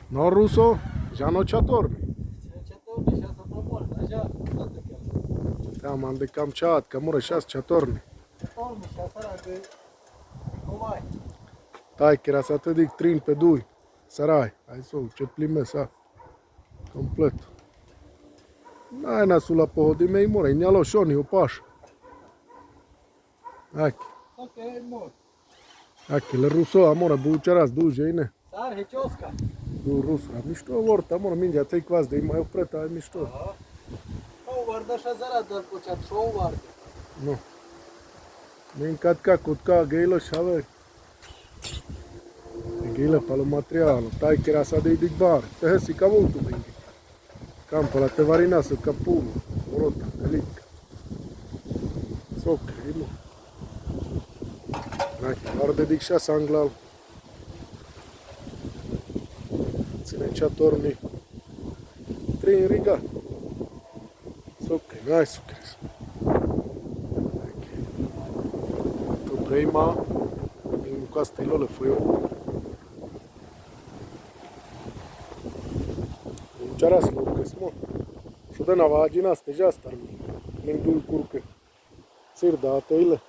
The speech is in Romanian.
No ruso, già non c'è torni. Tam, am de Kamchatka, more șas chatorni. Tai, că era să te dic trin pe dui. Sarai, hai să ce plime sa. Complet. N-ai nasul la pohodi mei more, njalo šoni u paš. Aki, le ruso, amore, bučeras duže, ine. Sar, hečoska. Du rusra, mišto vort, amore, minđa, tej kvas da imaju preta, aj mišto. Šou varda ša zarada počat, šou varda. No. Min katka kutka gejlo šave. Gejlo palo materialo, taj kera sa dei dig bar. Tehe si kavutu mingi. Kampola te varinasu kapulo. Orota, telikka. Sokri, imo. Näki, arde dig ša sanglal. Ține cea torni. Trin riga. Sokri, nai sokri. Prima in castello le fui Čaras lurke smo. Šodien avāģinās te žastarmi. Min dul kurke. Sirdāte ile.